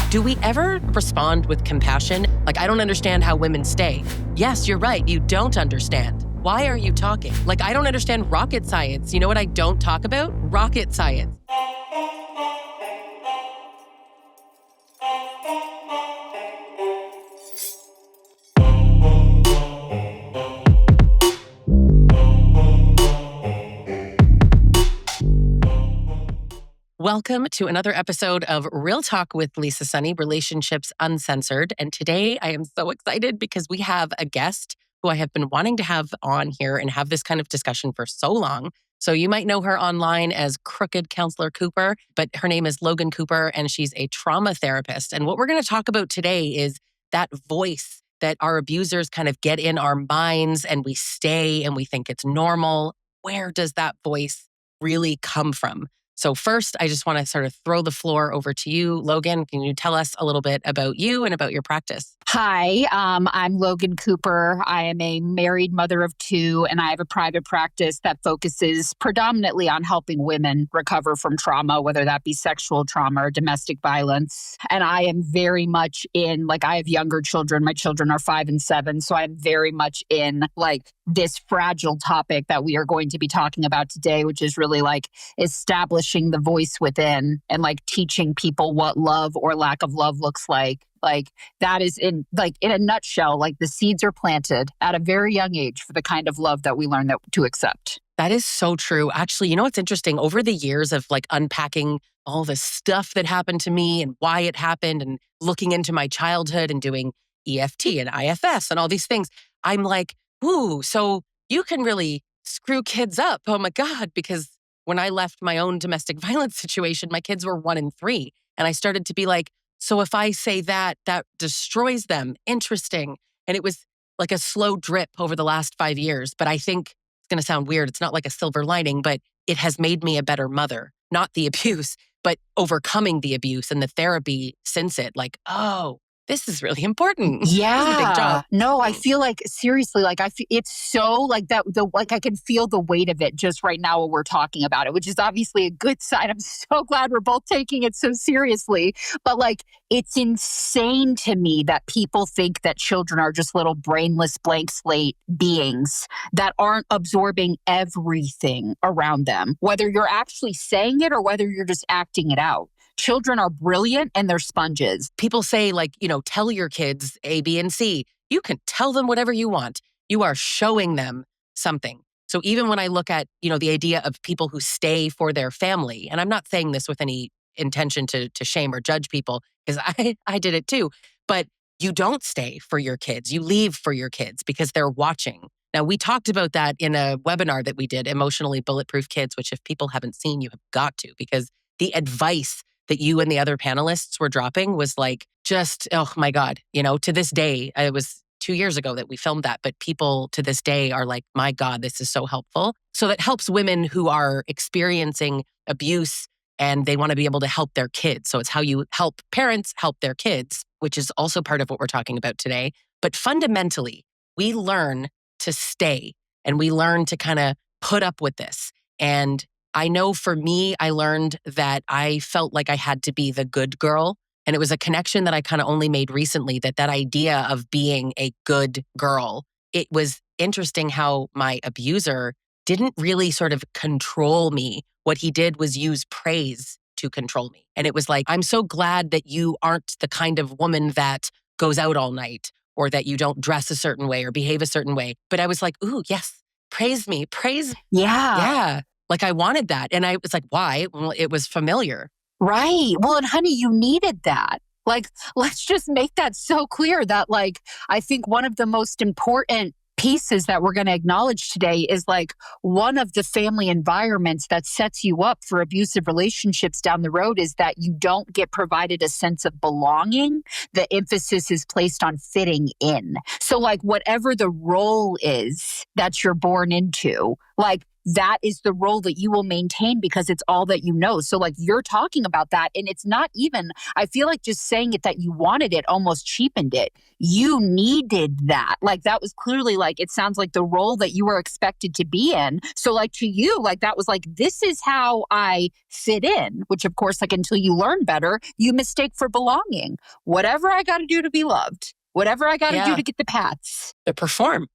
Do we ever respond with compassion? Like, I don't understand how women stay. Yes, you're right. You don't understand. Why are you talking? Like, I don't understand rocket science. You know what I don't talk about? Rocket science. Welcome to another episode of Real Talk with Lisa Sonni, Relationships Uncensored. And today I am so excited because we have a guest who I have been wanting to have on here and have this kind of discussion for so long. So you might know her online as Crooked Counselor Cooper, but her name is Logan Cooper and she's a trauma therapist. And what we're going to talk about today is that voice that our abusers kind of get in our minds and we stay and we think it's normal. Where does that voice really come from? So first, I just want to sort of throw the floor over to you. Logan, can you tell us a little bit about you and about your practice? Hi, I'm Logan Cooper. I am a married mother of two, and I have a private practice that focuses predominantly on helping women recover from trauma, whether that be sexual trauma or domestic violence. And I am very much in, I have younger children. My children are 5 and 7. So I'm very much in this fragile topic that we are going to be talking about today, which is really establishing the voice within and teaching people what love or lack of love looks like. That is in a nutshell, the seeds are planted at a very young age for the kind of love that we learn to accept. That is so true. Actually, you know what's interesting? Over the years of unpacking all the stuff that happened to me and why it happened and looking into my childhood and doing EFT and IFS and all these things, I'm like, ooh, so you can really screw kids up. Oh my God, because when I left my own domestic violence situation, my kids were 1 and 3. And I started to be like, so if I say that destroys them. Interesting. And it was like a slow drip over the last 5 years. But I think it's going to sound weird. It's not like a silver lining, but it has made me a better mother. Not the abuse, but overcoming the abuse and the therapy since it. Oh, this is really important. Yeah. This is a big job. No, I feel seriously, it's so that I can feel the weight of it just right now when we're talking about it, which is obviously a good sign. I'm so glad we're both taking it so seriously. But it's insane to me that people think that children are just little brainless blank slate beings that aren't absorbing everything around them, whether you're actually saying it or whether you're just acting it out. Children are brilliant and they're sponges. People say tell your kids A, B, and C. You can tell them whatever you want. You are showing them something. So even when I look at, the idea of people who stay for their family, and I'm not saying this with any intention to shame or judge people, because I did it too, but you don't stay for your kids. You leave for your kids because they're watching. Now, we talked about that in a webinar that we did, Emotionally Bulletproof Kids, which if people haven't seen, you have got to, because the advice that you and the other panelists were dropping was just, oh my God, to this day, it was 2 years ago that we filmed that, but people to this day are like, my God, this is so helpful. So that helps women who are experiencing abuse and they want to be able to help their kids. So it's how you help parents help their kids, which is also part of what we're talking about today. But fundamentally, we learn to stay and we learn to kind of put up with this. And I know for me, I learned that I felt like I had to be the good girl. And it was a connection that I kind of only made recently, that idea of being a good girl. It was interesting how my abuser didn't really sort of control me. What he did was use praise to control me. And it was I'm so glad that you aren't the kind of woman that goes out all night or that you don't dress a certain way or behave a certain way. But I was like, ooh, yes, praise me, praise. Yeah. I wanted that. And I was like, why? Well, it was familiar. Right. Well, and honey, you needed that. Let's just make that so clear that I think one of the most important pieces that we're going to acknowledge today is one of the family environments that sets you up for abusive relationships down the road is that you don't get provided a sense of belonging. The emphasis is placed on fitting in. So whatever the role is that you're born into, that is the role that you will maintain because it's all that you know. So like you're talking about that, and it's not even, I feel like just saying it that you wanted it almost cheapened it. You needed that. Like that was clearly like, it sounds like the role that you were expected to be in. So like to you, like that was like, this is how I fit in, which of course, like until you learn better, you mistake for belonging. Whatever I got to do to be loved, whatever I got to do Yeah. to get the pats. To perform.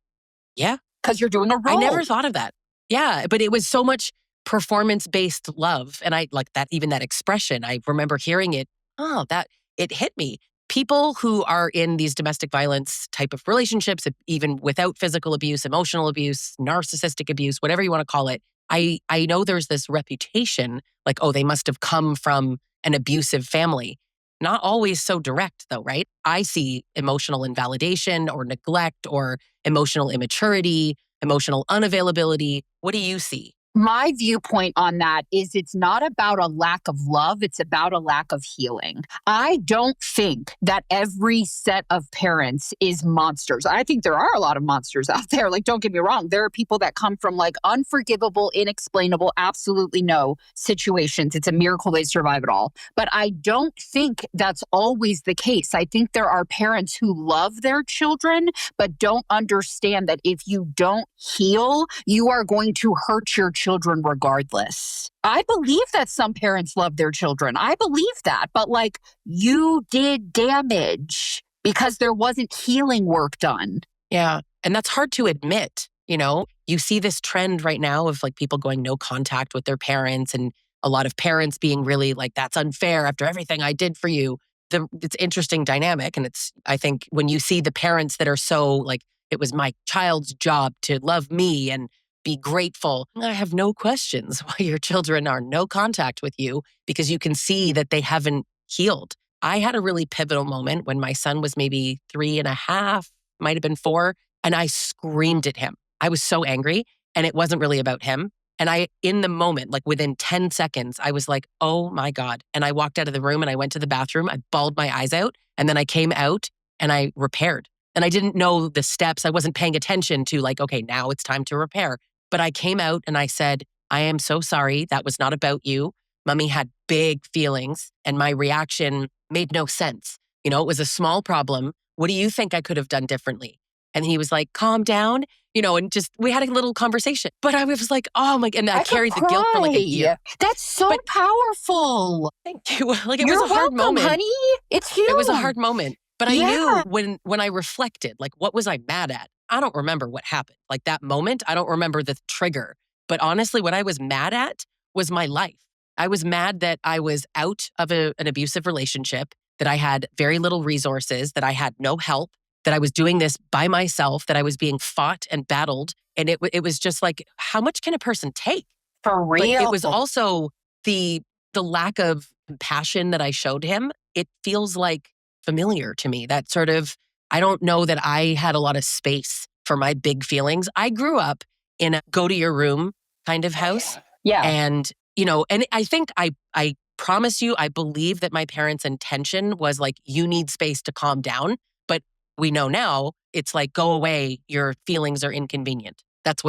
Yeah. Because you're doing a role. I never thought of that. Yeah. But it was so much performance-based love. And I like that, even that expression, I remember hearing it. Oh, that it hit me. People who are in these domestic violence type of relationships, even without physical abuse, emotional abuse, narcissistic abuse, whatever you want to call it, I know there's this reputation like, oh, they must have come from an abusive family. Not always so direct, though, right? I see emotional invalidation or neglect or emotional immaturity, emotional unavailability. What do you see? My viewpoint on that is it's not about a lack of love, it's about a lack of healing. I don't think that every set of parents is monsters. I think there are a lot of monsters out there. Like, don't get me wrong. There are people that come from like unforgivable, inexplainable, absolutely no situations. It's a miracle they survive it all. But I don't think that's always the case. I think there are parents who love their children, but don't understand that if you don't heal, you are going to hurt your children regardless. I believe that some parents love their children. I believe that. But like you did damage because there wasn't healing work done. Yeah. And that's hard to admit. You know, you see this trend right now of like people going no contact with their parents and a lot of parents being really like, that's unfair after everything I did for you. It's interesting dynamic. And I think when you see the parents that are so like, it was my child's job to love me and be grateful. I have no questions why your children are no contact with you because you can see that they haven't healed. I had a really pivotal moment when my son was maybe 3.5, might have been 4, and I screamed at him. I was so angry and it wasn't really about him. And in the moment, like within 10 seconds, I was like, oh my God. And I walked out of the room and I went to the bathroom. I bawled my eyes out and then I came out and I repaired. And I didn't know the steps. I wasn't paying attention to like, okay, now it's time to repair. But I came out and I said, I am so sorry. That was not about you. Mommy had big feelings and my reaction made no sense. You know, it was a small problem. What do you think I could have done differently? And he was like, calm down, you know, and just, we had a little conversation. But I was like, oh my, and I carried the guilt for like a year. That's so powerful. Thank you. Like it You're was a hard welcome, moment. Honey. It's huge. It was a hard moment. But I knew when I reflected, like, what was I mad at? I don't remember what happened. Like that moment, I don't remember the trigger. But honestly, what I was mad at was my life. I was mad that I was out of an abusive relationship, that I had very little resources, that I had no help, that I was doing this by myself, that I was being fought and battled. And it was just like, how much can a person take? For real. But it was also the lack of compassion that I showed him. It feels like familiar to me. That sort of, I don't know that I had a lot of space for my big feelings. I grew up in a go to your room kind of house. Yeah. And, you know, and I think I promise you, I believe that my parents' intention was like, you need space to calm down. But we know now it's like, go away. Your feelings are inconvenient. That's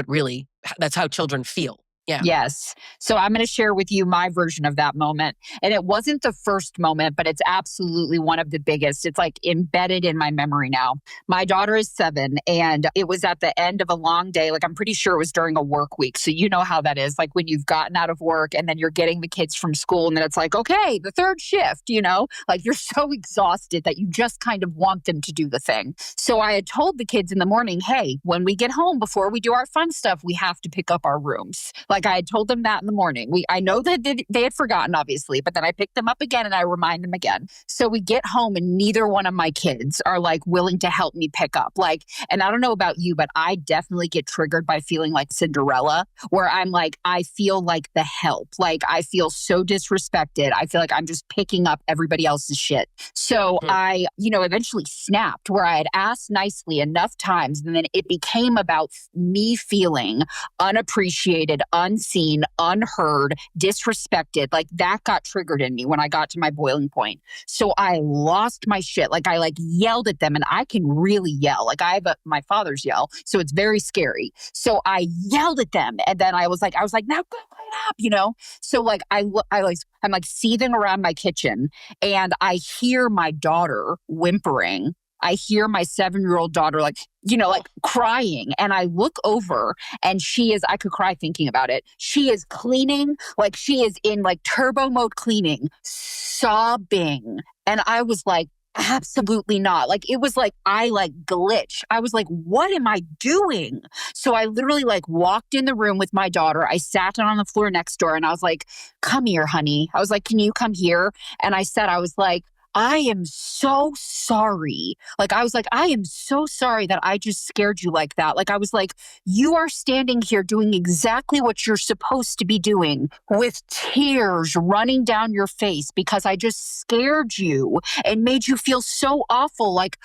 how children feel. Yeah. Yes. So I'm going to share with you my version of that moment. And it wasn't the first moment, but it's absolutely one of the biggest. It's like embedded in my memory now. My daughter is 7 and it was at the end of a long day. Like I'm pretty sure it was during a work week. So you know how that is. Like when you've gotten out of work and then you're getting the kids from school and then it's like, okay, the third shift, you know, like you're so exhausted that you just kind of want them to do the thing. So I had told the kids in the morning, hey, when we get home, before we do our fun stuff, we have to pick up our rooms. Like I had told them that in the morning. I know that they had forgotten, obviously, but then I picked them up again and I remind them again. So we get home and neither one of my kids are like willing to help me pick up. Like, and I don't know about you, but I definitely get triggered by feeling like Cinderella, where I'm like, I feel like the help. Like I feel so disrespected. I feel like I'm just picking up everybody else's shit. So I, eventually snapped where I had asked nicely enough times and then it became about me feeling unappreciated, unseen, unheard, disrespected. Like that got triggered in me when I got to my boiling point. So I lost my shit. Like I like yelled at them, and I can really yell. Like I have my father's yell. So it's very scary. So I yelled at them, and then I was like, now go clean up, you know? So like I'm like seething around my kitchen, and I hear my daughter whimpering. I hear my 7-year-old daughter, like, you know, like crying. And I look over, and I could cry thinking about it. She is cleaning, like she is in like turbo mode cleaning, sobbing. And I was like, absolutely not. Like, it was like, I like glitched. I was like, what am I doing? So I literally like walked in the room with my daughter. I sat down on the floor next door, and I was like, come here, honey. I was like, can you come here? And I said, I was like, I am so sorry. Like, I was like, I am so sorry that I just scared you like that. Like, I was like, you are standing here doing exactly what you're supposed to be doing with tears running down your face because I just scared you and made you feel so awful. Like,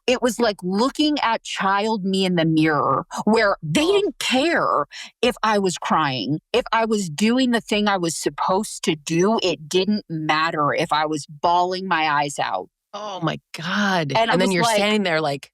it was like looking at child me in the mirror where they didn't care if I was crying. If I was doing the thing I was supposed to do, it didn't matter if I was bawling my eyes out. Oh my God. And And then you're standing there like,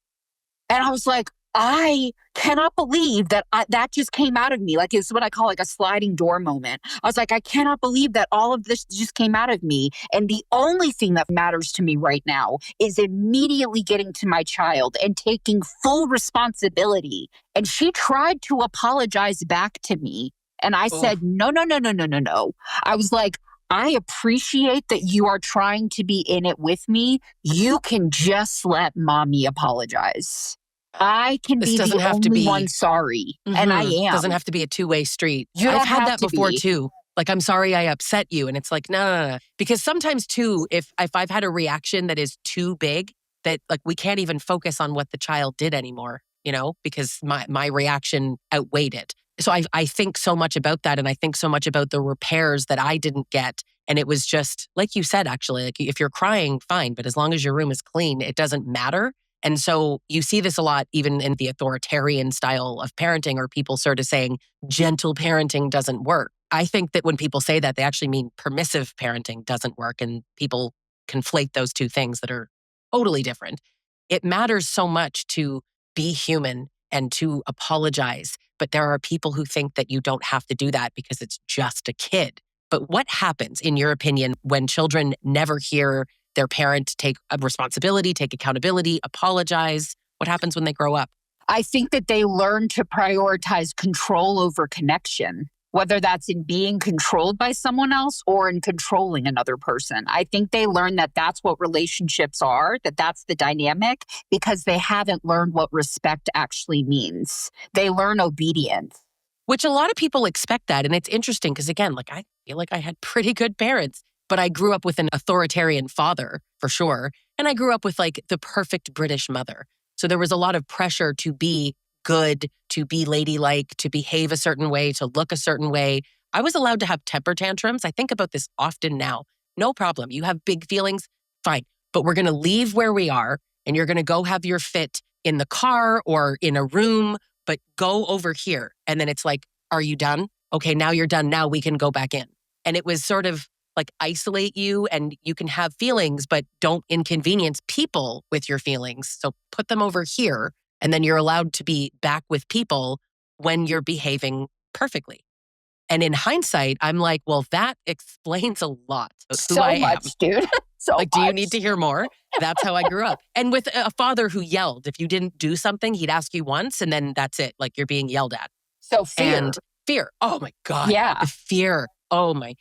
and I was like, I cannot believe that that just came out of me. Like, it's what I call like a sliding door moment. I was like, I cannot believe that all of this just came out of me. And the only thing that matters to me right now is immediately getting to my child and taking full responsibility. And she tried to apologize back to me. And I said, no, no, no, no, no, no, no. I was like, I appreciate that you are trying to be in it with me. You can just let mommy apologize. I can this be doesn't the have to only be one sorry. And I am. Doesn't have to be a two-way street. You don't I've had have that to before be. too. Like, I'm sorry I upset you. And it's like, no, no, no. Because sometimes too, if I've had a reaction that is too big, that like we can't even focus on what the child did anymore, you know, because my reaction outweighed it. So I think so much about that. And I think so much about the repairs that I didn't get. And it was just, like you said, actually, like if you're crying, fine. But as long as your room is clean, it doesn't matter. And so you see this a lot, even in the authoritarian style of parenting, or people sort of saying gentle parenting doesn't work. I think that when people say that, they actually mean permissive parenting doesn't work. And people conflate those two things that are totally different. It matters so much to be human and to apologize. But there are people who think that you don't have to do that because it's just a kid. But what happens, in your opinion, when children never hear their parent take a responsibility, take accountability, apologize? What happens when they grow up? I think that they learn to prioritize control over connection, whether that's in being controlled by someone else or in controlling another person. I think they learn that that's what relationships are, that that's the dynamic, because they haven't learned what respect actually means. They learn obedience. Which a lot of people expect that. And it's interesting because, again, like I feel like I had pretty good parents, but I grew up with an authoritarian father for sure. And I grew up with like the perfect British mother. So there was a lot of pressure to be good, to be ladylike, to behave a certain way, to look a certain way. I was allowed to have temper tantrums. I think about this often now. No problem. You have big feelings, fine. But we're going to leave where we are, and you're going to go have your fit in the car or in a room, but go over here. And then it's like, are you done? Okay, now you're done. Now we can go back in. And it was sort of like isolate you, and you can have feelings, but don't inconvenience people with your feelings. So put them over here, and then you're allowed to be back with people when you're behaving perfectly. And in hindsight, I'm like, well, that explains a lot of who So I am. much, dude. So Like, do you much. need to hear more? That's how I grew up. And with a father who yelled, if you didn't do something, he'd ask you once, and then that's it. Like, you're being yelled at. So fear. And fear. Oh my God. Yeah. The fear. Oh my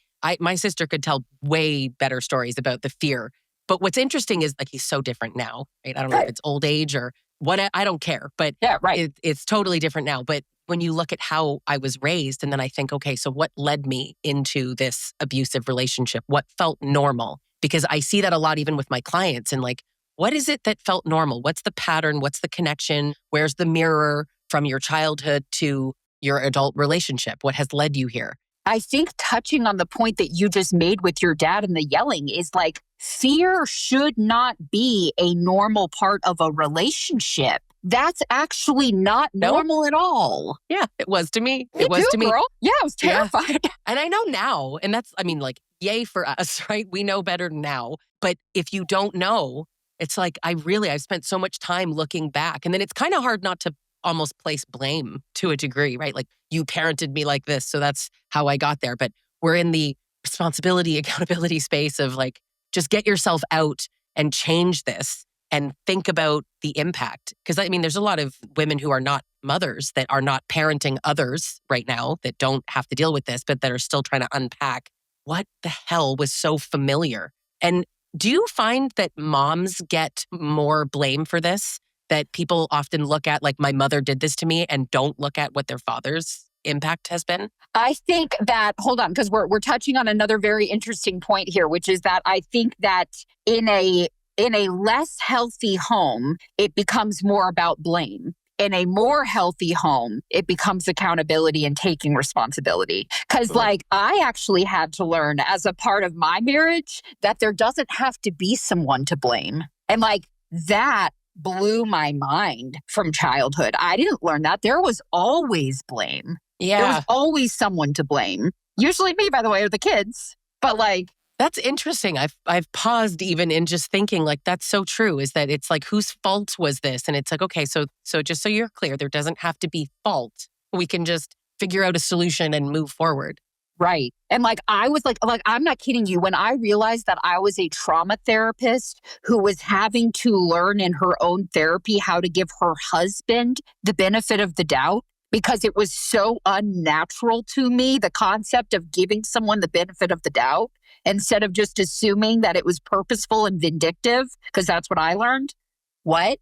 sister could tell way better stories about the fear. But what's interesting is like, he's so different now, right? I don't know if it's old age or what, I don't care, but Yeah, right. it's totally different now. But when you look at how I was raised, and then I think, okay, so what led me into this abusive relationship? What felt normal? Because I see that a lot even with my clients, and like, what is it that felt normal? What's the pattern? What's the connection? Where's the mirror from your childhood to your adult relationship? What has led you here? I think touching on the point that you just made with your dad and the yelling is like, fear should not be a normal part of a relationship, that's actually not No? normal at all. Yeah, it was to me. Me It was too, to me. girl. Yeah, I was Yeah. terrified. And I know now, and that's, I mean, like, yay for us, right? We know better now. But if you don't know, it's like, I've spent so much time looking back. And then it's kind of hard not to almost place blame to a degree, right? Like, you parented me like this, so that's how I got there. But we're in the responsibility, accountability space of like, just get yourself out and change this and think about the impact. Because I mean, there's a lot of women who are not mothers that are not parenting others right now that don't have to deal with this, but that are still trying to unpack what the hell was so familiar. And do you find that moms get more blame for this? That people often look at, like, my mother did this to me, and don't look at what their father's impact has been? I think that, hold on, because we're touching on another very interesting point here, which is that I think that in a less healthy home, it becomes more about blame. In a more healthy home, it becomes accountability and taking responsibility. Because, like, I actually had to learn as a part of my marriage that there doesn't have to be someone to blame. And, like, that blew my mind from childhood. I didn't learn that. There was always blame. There was Yeah. always someone to blame. Usually me, by the way, or the kids. But, like, That's interesting. I've paused even in just thinking, like, that's so true, is that it's like, whose fault was this? And it's like, okay, so just so you're clear, there doesn't have to be fault. We can just figure out a solution and move forward. right. And, like, I was like, I'm not kidding you. When I realized that I was a trauma therapist who was having to learn in her own therapy how to give her husband the benefit of the doubt, because it was so unnatural to me, the concept of giving someone the benefit of the doubt instead of just assuming that it was purposeful and vindictive, because that's what I learned. What?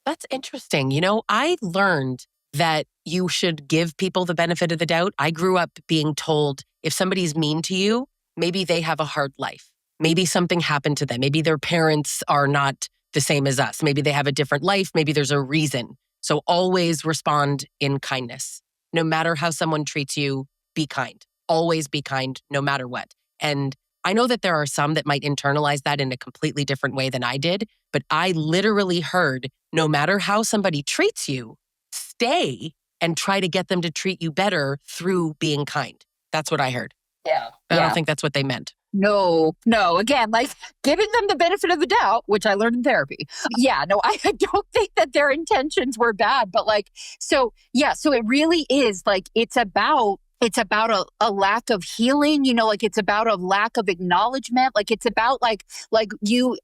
That's interesting. You know, I learned that you should give people the benefit of the doubt. I grew up being told, if somebody's mean to you, maybe they have a hard life. Maybe something happened to them. Maybe their parents are not the same as us. Maybe they have a different life. Maybe there's a reason. So always respond in kindness. No matter how someone treats you, be kind. Always be kind, no matter what. And I know that there are some that might internalize that in a completely different way than I did, but I literally heard, no matter how somebody treats you, stay and try to get them to treat you better through being kind. That's what I heard. Yeah. I don't think that's what they meant. No. Again, like, giving them the benefit of the doubt, which I learned in therapy. Yeah, no, I don't think that their intentions were bad, but, like, so it really is, like, it's about a lack of healing, like, it's about a lack of acknowledgement. Like, it's about like you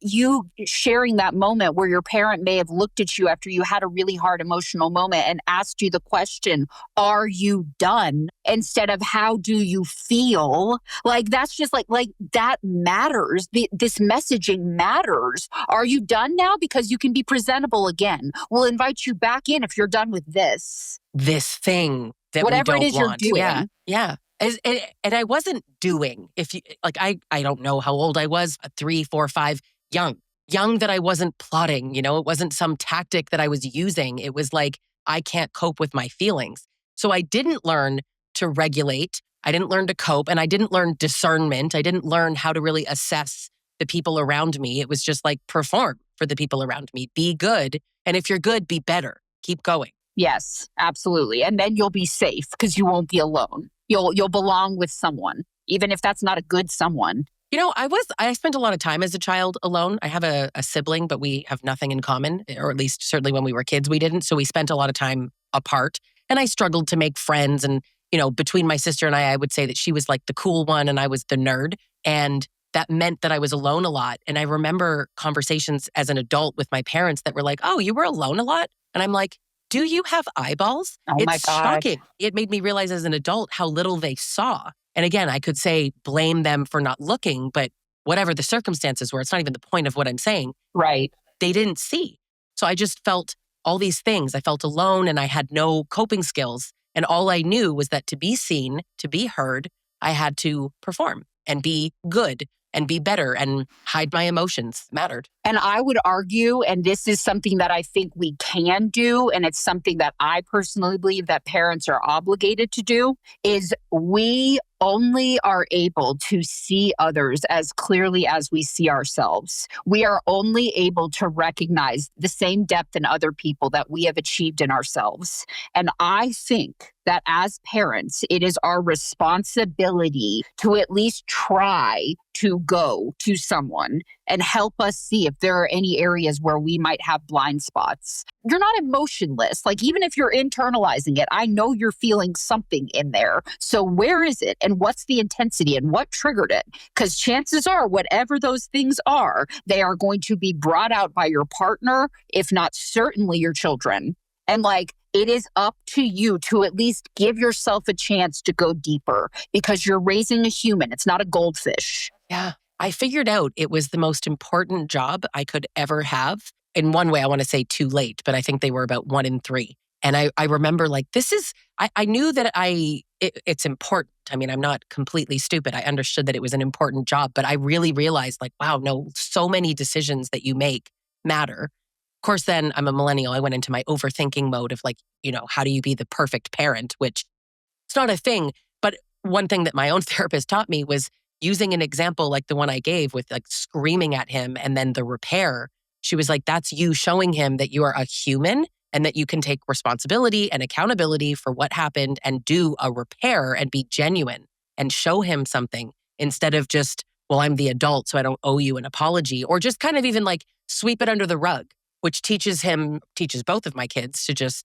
sharing that moment where your parent may have looked at you after you had a really hard emotional moment and asked you the question, are you done? Instead of, how do you feel? Like, that's just like that matters. This messaging matters. Are you done now? Because you can be presentable again. We'll invite you back in if you're done with this Thing that whatever we it don't is you're want. doing. Yeah. And I wasn't doing, if you like, I don't know how old I was, 3, 4, 5, young that I wasn't plotting, it wasn't some tactic that I was using. It was like, I can't cope with my feelings. So I didn't learn to regulate. I didn't learn to cope, and I didn't learn discernment. I didn't learn how to really assess the people around me. It was just like, perform for the people around me, be good. And if you're good, be better, keep going. Yes, absolutely. And then you'll be safe because you won't be alone. You'll belong with someone, even if that's not a good someone. I spent a lot of time as a child alone. I have a sibling, but we have nothing in common, or at least certainly when we were kids, we didn't. So we spent a lot of time apart, and I struggled to make friends. And, between my sister and I would say that she was like the cool one and I was the nerd. And that meant that I was alone a lot. And I remember conversations as an adult with my parents that were like, oh, you were alone a lot? And I'm like, do you have eyeballs? Oh my It's God. shocking. It made me realize as an adult how little they saw. And again, I could say blame them for not looking, but whatever the circumstances were, it's not even the point of what I'm saying. Right. They didn't see. So I just felt all these things. I felt alone and I had no coping skills. And all I knew was that to be seen, to be heard, I had to perform and be good and be better and hide my emotions mattered. And I would argue, and this is something that I think we can do, and it's something that I personally believe that parents are obligated to do, is we only are able to see others as clearly as we see ourselves. We are only able to recognize the same depth in other people that we have achieved in ourselves. And I think that as parents, it is our responsibility to at least try to go to someone and help us see if there are any areas where we might have blind spots. You're not emotionless. Like, even if you're internalizing it, I know you're feeling something in there. So where is it? And what's the intensity and what triggered it? Because chances are, whatever those things are, they are going to be brought out by your partner, if not certainly your children. And like, it is up to you to at least give yourself a chance to go deeper because you're raising a human. It's not a goldfish. Yeah. I figured out it was the most important job I could ever have. In one way, I want to say too late, but I think they were about 1 in 3. And I remember like, I knew that it's important. I mean, I'm not completely stupid. I understood that it was an important job, but I really realized like, wow, no, so many decisions that you make matter. Of course, then I'm a millennial. I went into my overthinking mode of like, how do you be the perfect parent, which it's not a thing. But one thing that my own therapist taught me was using an example like the one I gave with like screaming at him and then the repair. She was like, that's you showing him that you are a human and that you can take responsibility and accountability for what happened and do a repair and be genuine and show him something instead of just, well, I'm the adult, so I don't owe you an apology, or just kind of even like sweep it under the rug, which teaches both of my kids to just,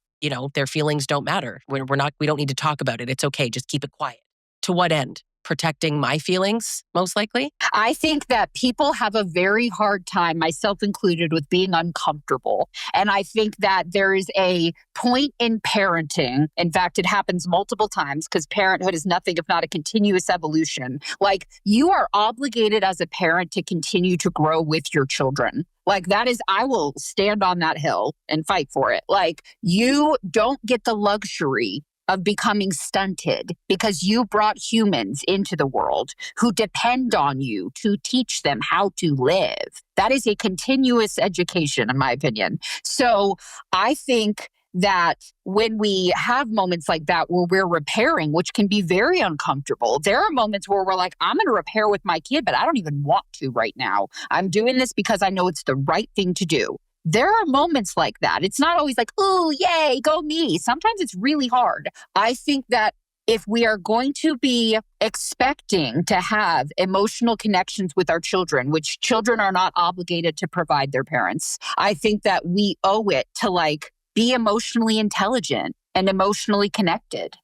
their feelings don't matter. We don't need to talk about it. It's okay. Just keep it quiet. To what end? Protecting my feelings, most likely? I think that people have a very hard time, myself included, with being uncomfortable. And I think that there is a point in parenting. In fact, it happens multiple times because parenthood is nothing if not a continuous evolution. Like, you are obligated as a parent to continue to grow with your children. Like, that is, I will stand on that hill and fight for it. Like, you don't get the luxury of becoming stunted because you brought humans into the world who depend on you to teach them how to live. That is a continuous education, in my opinion. So I think that when we have moments like that where we're repairing, which can be very uncomfortable, there are moments where we're like, I'm going to repair with my kid, but I don't even want to right now. I'm doing this because I know it's the right thing to do. There are moments like that. It's not always like, oh, yay, go me. Sometimes it's really hard. I think that if we are going to be expecting to have emotional connections with our children, which children are not obligated to provide their parents, I think that we owe it to like be emotionally intelligent and emotionally connected.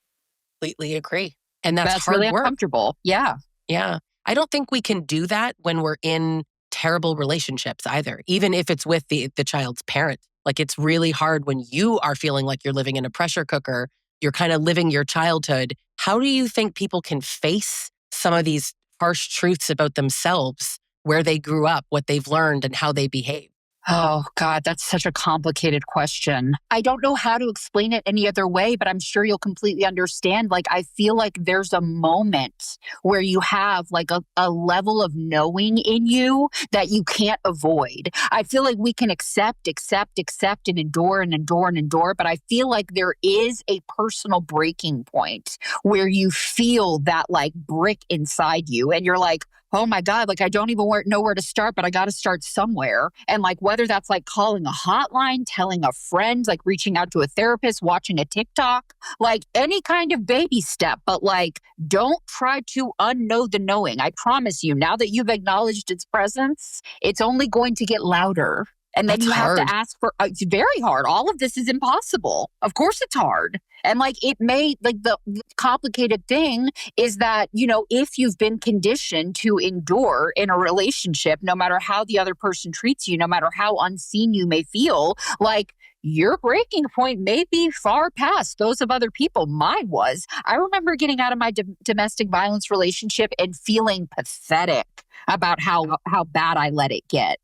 Completely agree. And that's hard really work. Uncomfortable. Yeah. Yeah. I don't think we can do that when we're in terrible relationships either, even if it's with the child's parent. Like, it's really hard when you are feeling like you're living in a pressure cooker, you're kind of living your childhood. How do you think people can face some of these harsh truths about themselves, where they grew up, what they've learned, and how they behave? Oh, God, that's such a complicated question. I don't know how to explain it any other way, but I'm sure you'll completely understand. Like, I feel like there's a moment where you have like a level of knowing in you that you can't avoid. I feel like we can accept, and endure. But I feel like there is a personal breaking point where you feel that like brick inside you and you're like, oh my God, like I don't even know where to start, but I got to start somewhere. And like, whether that's like calling a hotline, telling a friend, like reaching out to a therapist, watching a TikTok, like any kind of baby step, but like, don't try to unknow the knowing. I promise you, now that you've acknowledged its presence, it's only going to get louder. And then That's you have hard. to ask for, it's very hard. All of this is impossible. Of course it's hard. And like, it may, like the complicated thing is that, if you've been conditioned to endure in a relationship, no matter how the other person treats you, no matter how unseen you may feel, like your breaking point may be far past those of other people. Mine was. I remember getting out of my domestic violence relationship and feeling pathetic about how bad I let it get.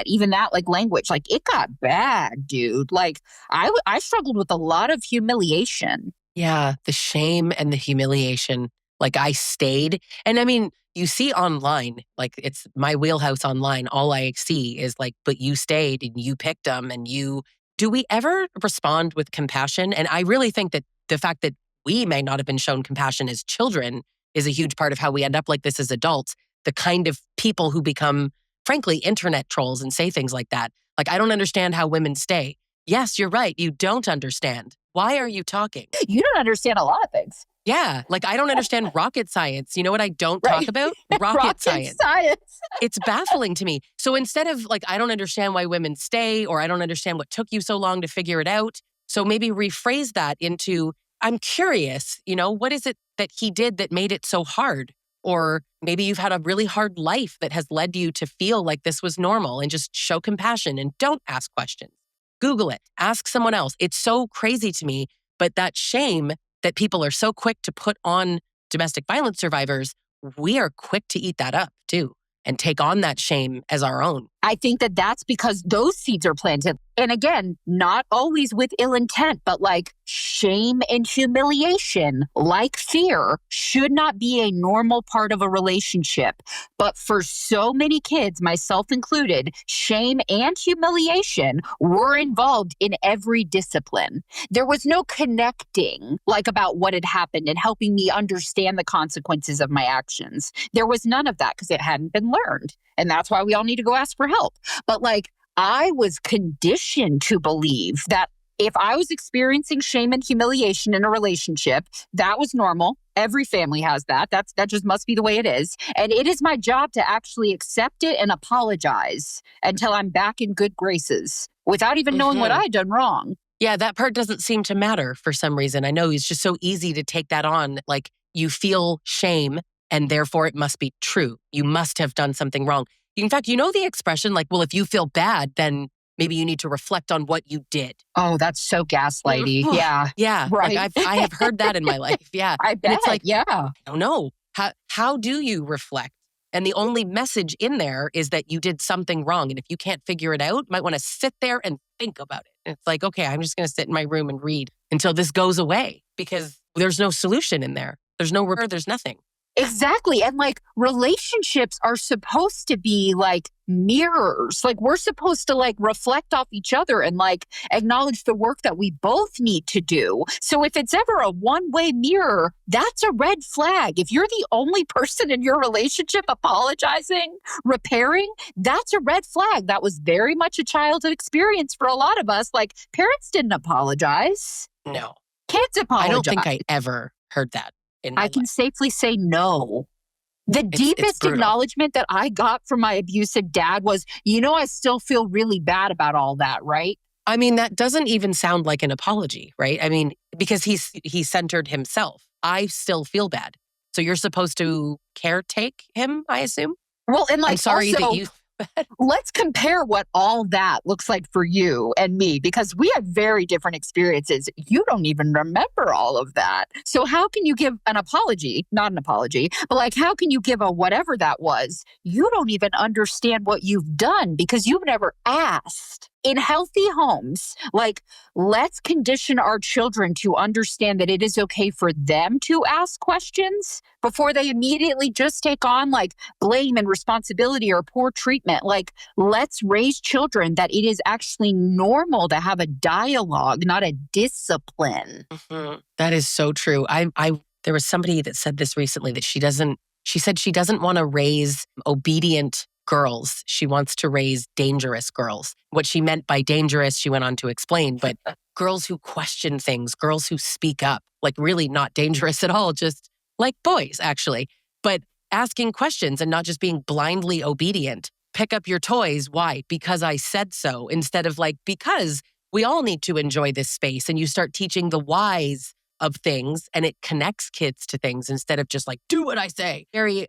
Even that like language, like it got bad, dude. Like I struggled with a lot of humiliation. Yeah, the shame and the humiliation. Like, I stayed. And I mean, you see online, like it's my wheelhouse online. All I see is like, but you stayed and you picked them do we ever respond with compassion? And I really think that the fact that we may not have been shown compassion as children is a huge part of how we end up like this as adults. The kind of people who become, frankly, internet trolls and say things like that. Like, I don't understand how women stay. Yes, you're right. You don't understand. Why are you talking? You don't understand a lot of things. Yeah, like I don't understand rocket science. You know what I don't talk about? Rocket science. It's baffling to me. So instead of like, I don't understand why women stay, or I don't understand what took you so long to figure it out. So maybe rephrase that into, I'm curious, what is it that he did that made it so hard? Or maybe you've had a really hard life that has led you to feel like this was normal, and just show compassion and don't ask questions. Google it, ask someone else. It's so crazy to me, but that shame that people are so quick to put on domestic violence survivors, we are quick to eat that up too and take on that shame as our own. I think that that's because those seeds are planted. And again, not always with ill intent, but like shame and humiliation, like fear, should not be a normal part of a relationship. But for so many kids, myself included, shame and humiliation were involved in every discipline. There was no connecting like about what had happened and helping me understand the consequences of my actions. There was none of that because it hadn't been learned. And that's why we all need to go ask for help. But like, I was conditioned to believe that if I was experiencing shame and humiliation in a relationship, that was normal. Every family has that. That just must be the way it is. And it is my job to actually accept it and apologize until I'm back in good graces without even knowing what I'd done wrong. Yeah, that part doesn't seem to matter for some reason. I know it's just so easy to take that on. Like, you feel shame and therefore it must be true. You must have done something wrong. In fact, the expression like, well, if you feel bad, then maybe you need to reflect on what you did. Oh, that's so gaslighty. Yeah. Yeah. Right. Like I have heard that in my life. Yeah. I bet. And it's like, yeah. I don't know. How do you reflect? And the only message in there is that you did something wrong. And if you can't figure it out, you might want to sit there and think about it. And it's like, okay, I'm just going to sit in my room and read until this goes away, because there's no solution in there. There's no repair. There's nothing. Exactly. And like, relationships are supposed to be like mirrors. Like, we're supposed to like reflect off each other and like acknowledge the work that we both need to do. So if it's ever a one-way mirror, that's a red flag. If you're the only person in your relationship apologizing, repairing, that's a red flag. That was very much a childhood experience for a lot of us. Like, parents didn't apologize. No. Kids apologize. I don't think I ever heard that. I can safely say no. The deepest acknowledgement that I got from my abusive dad was, I still feel really bad about all that, right? I mean, that doesn't even sound like an apology, right? I mean, because he centered himself. I still feel bad. So you're supposed to caretake him, I assume? Well, and like, I'm sorry also, that you... Let's compare what all that looks like for you and me, because we have very different experiences. You don't even remember all of that. So how can you give an apology, not an apology, but like, how can you give a whatever that was? You don't even understand what you've done because you've never asked. In healthy homes, like, let's condition our children to understand that it is okay for them to ask questions before they immediately just take on like blame and responsibility or poor treatment. Like, let's raise children that it is actually normal to have a dialogue, not a discipline. Mm-hmm. That is so true. There was somebody that said this recently, that she said she doesn't want to raise obedient girls. She wants to raise dangerous girls. What she meant by dangerous, she went on to explain, but girls who question things, girls who speak up, like really not dangerous at all, just like boys, actually. But asking questions and not just being blindly obedient. Pick up your toys. Why? Because I said so. Instead of like, because we all need to enjoy this space. And you start teaching the whys of things, and it connects kids to things instead of just like, do what I say. Very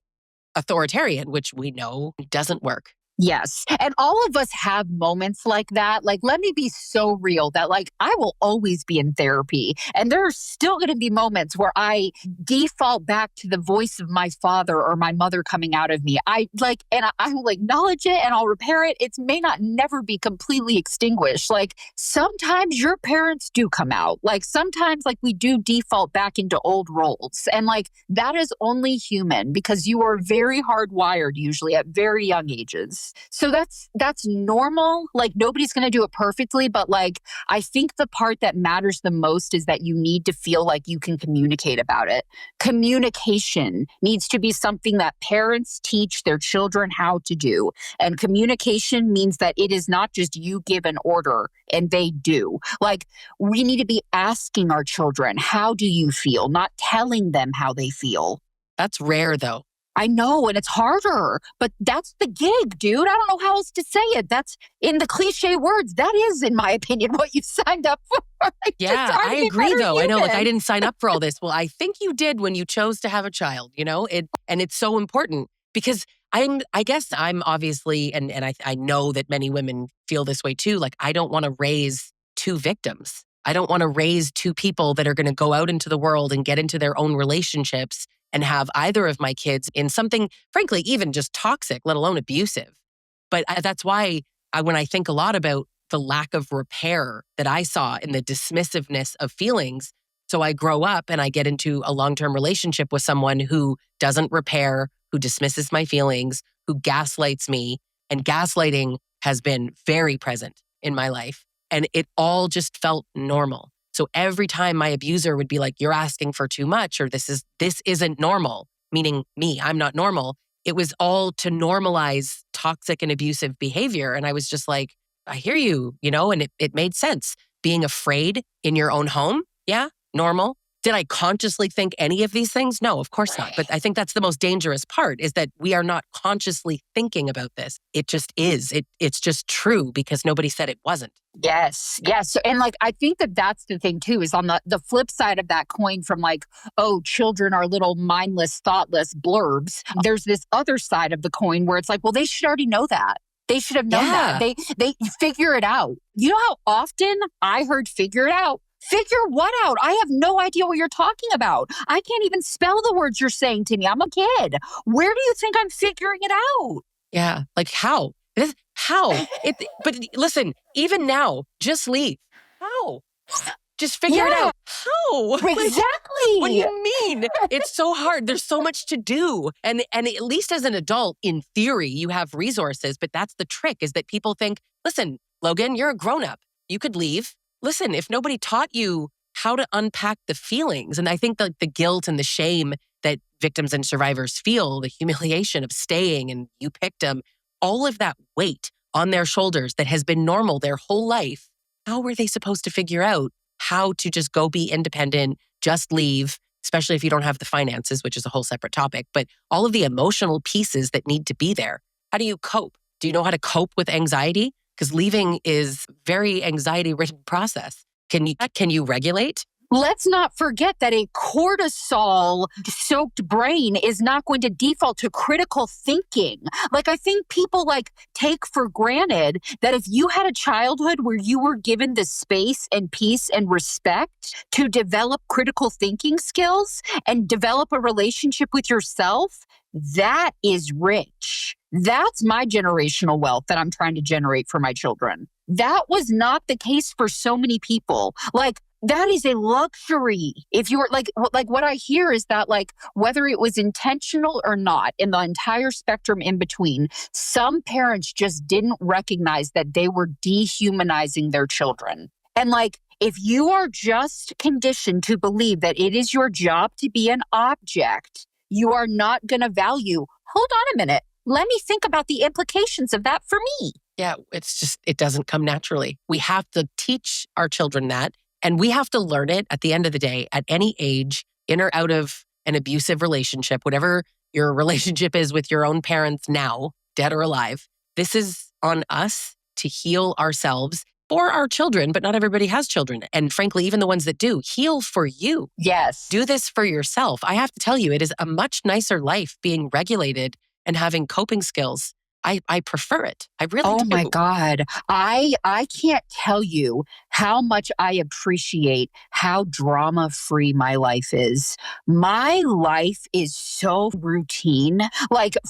authoritarian, which we know doesn't work. Yes. And all of us have moments like that. Like, let me be so real that like, I will always be in therapy. And there are still going to be moments where I default back to the voice of my father or my mother coming out of me. I will acknowledge it and I'll repair it. It may not never be completely extinguished. Like, sometimes your parents do come out. Like, sometimes like we do default back into old roles. And like, that is only human because you are very hardwired usually at very young ages. Yes. So that's normal. Like nobody's going to do it perfectly, but like I think the part that matters the most is that you need to feel like you can communicate about it. Communication needs to be something that parents teach their children how to do. And communication means that it is not just you give an order and they do. Like we need to be asking our children, how do you feel? Not telling them how they feel. That's rare though. I know, and it's harder, but that's the gig, dude. I don't know how else to say it. That's in the cliche words. That is, in my opinion, what you signed up for. Like, Yeah, I agree though. I know, like I didn't sign up for all this. Well, I think you did when you chose to have a child, and it's so important because I guess I'm obviously, and I know that many women feel this way too. Like I don't want to raise two victims. I don't want to raise two people that are going to go out into the world and get into their own relationships and have either of my kids in something, frankly, even just toxic, let alone abusive. But that's why when I think a lot about the lack of repair that I saw in the dismissiveness of feelings, so I grow up and I get into a long-term relationship with someone who doesn't repair, who dismisses my feelings, who gaslights me. And gaslighting has been very present in my life. And it all just felt normal. So every time my abuser would be like, you're asking for too much, or this isn't normal, meaning me, I'm not normal. It was all to normalize toxic and abusive behavior. And I was just like, I hear you, and it made sense. Being afraid in your own home, yeah, normal. Did I consciously think any of these things? No, of course not. But I think that's the most dangerous part is that we are not consciously thinking about this. It just is. It's just true because nobody said it wasn't. Yes. Yes. So, and like, I think that that's the thing too, is on the flip side of that coin from like, oh, children are little mindless, thoughtless blurbs. There's this other side of the coin where it's like, well, they should already know that. They should have known that. They figure it out. You know how often I heard figure it out? Figure what out? I have no idea what you're talking about. I can't even spell the words you're saying to me. I'm a kid. Where do you think I'm figuring it out? Yeah. Like how? How? But listen, even now, just leave. How? Just figure it out. How? Exactly. What do you mean? It's so hard. There's so much to do. And at least as an adult, in theory, you have resources. But that's the trick is that people think, listen, Logan, you're a grown-up. You could leave. Listen, if nobody taught you how to unpack the feelings, and I think the guilt and the shame that victims and survivors feel, the humiliation of staying and you picked them, all of that weight on their shoulders that has been normal their whole life, how were they supposed to figure out how to just go be independent, just leave, especially if you don't have the finances, which is a whole separate topic, but all of the emotional pieces that need to be there. How do you cope? Do you know how to cope with anxiety? Because leaving is very anxiety-ridden process. Can you regulate? Let's not forget that a cortisol-soaked brain is not going to default to critical thinking. Like, I think people take for granted that if you had a childhood where you were given the space and peace and respect to develop critical thinking skills and develop a relationship with yourself, that is rich. That's my generational wealth that I'm trying to generate for my children. That was not the case for so many people. Like, that is a luxury. If you were like what I hear is that whether it was intentional or not, in the entire spectrum in between, some parents just didn't recognize that they were dehumanizing their children. And if you are just conditioned to believe that it is your job to be an object, you are not going to value. Hold on a minute. Let me think about the implications of that for me. Yeah, it doesn't come naturally. We have to teach our children that. And we have to learn it at the end of the day, at any age, in or out of an abusive relationship, whatever your relationship is with your own parents now, dead or alive. This is on us to heal ourselves for our children, but not everybody has children. And frankly, even the ones that do, heal for you. Yes. Do this for yourself. I have to tell you, it is a much nicer life being regulated and having coping skills. I prefer it. I really do. Oh my God. I can't tell you how much I appreciate how drama-free my life is. My life is so routine,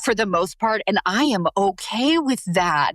for the most part, and I am okay with that.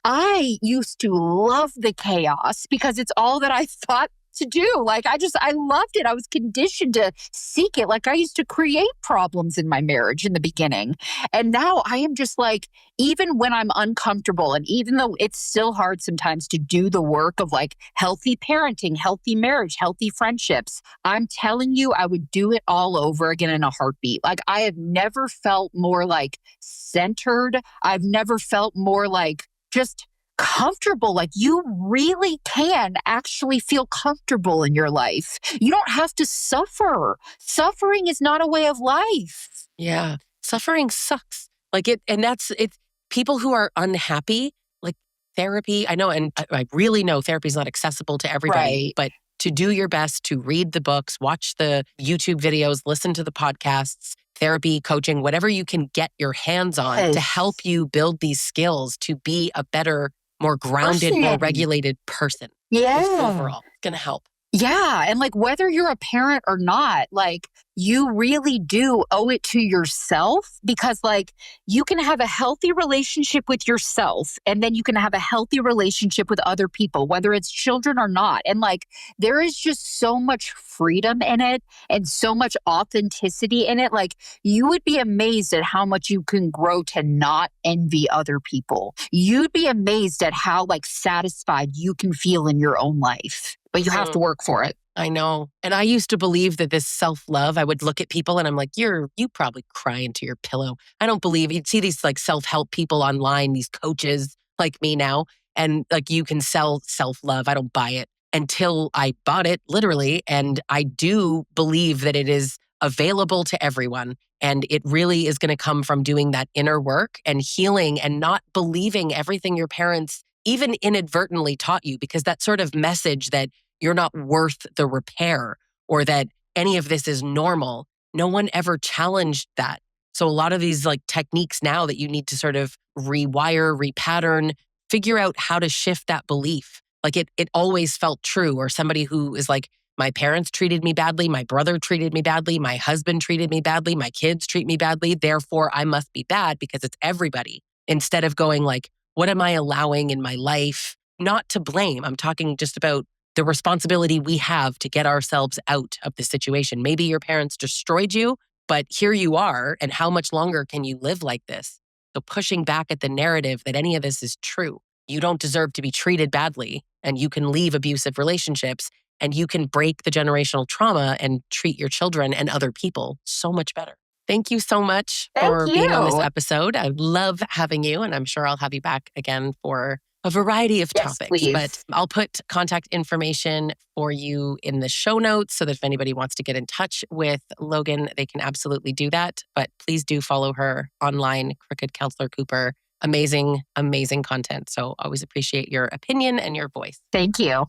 I used to love the chaos because it's all that I thought to do. Like, I loved it. I was conditioned to seek it. Like, I used to create problems in my marriage in the beginning. And now I am just like, even when I'm uncomfortable, and even though it's still hard sometimes to do the work of like healthy parenting, healthy marriage, healthy friendships, I'm telling you, I would do it all over again in a heartbeat. Like, I have never felt more like centered. I've never felt more like just comfortable. Like, you really can actually feel comfortable in your life. You don't have to suffer. Suffering is not a way of life. Yeah. Suffering sucks. Like it's people who are unhappy, like therapy. I know, and I really know therapy is not accessible to everybody, Right. but to do your best to read the books, watch the YouTube videos, listen to the podcasts, therapy, coaching, whatever you can get your hands on to Yes. help you build these skills to be a better, more grounded, more Person. regulated person. Yeah. Just overall, it's going to help. Yeah. And like, whether you're a parent or not, like, you really do owe it to yourself, because like, you can have a healthy relationship with yourself, and then you can have a healthy relationship with other people, whether it's children or not. And like, there is just so much freedom in it and so much authenticity in it. Like, you would be amazed at how much you can grow to not envy other people. You'd be amazed at how like satisfied you can feel in your own life. But you have to work for it. I know. And I used to believe that this self-love, I would look at people and I'm like, you probably cry into your pillow. I don't believe you'd see these like self-help people online, these coaches like me now, and like you can sell self-love. I don't buy it until I bought it literally. And I do believe that it is available to everyone. And it really is going to come from doing that inner work and healing and not believing everything your parents even inadvertently taught you, because that sort of message that you're not worth the repair or that any of this is normal, no one ever challenged that. So a lot of these like techniques now that you need to sort of rewire, repattern, figure out how to shift that belief. Like it always felt true. Or somebody who is like, my parents treated me badly, my brother treated me badly, my husband treated me badly, my kids treat me badly, therefore I must be bad because it's everybody. Instead of going like, what am I allowing in my life? Not to blame. I'm talking just about the responsibility we have to get ourselves out of the situation. Maybe your parents destroyed you, but here you are. And how much longer can you live like this? So pushing back at the narrative that any of this is true. You don't deserve to be treated badly, and you can leave abusive relationships, and you can break the generational trauma and treat your children and other people so much better. Thank you so much for being on this episode. I love having you, and I'm sure I'll have you back again for a variety of topics. Please. But I'll put contact information for you in the show notes so that if anybody wants to get in touch with Logan, they can absolutely do that. But please do follow her online, Crooked Counselor Cooper. Amazing, amazing content. So always appreciate your opinion and your voice. Thank you.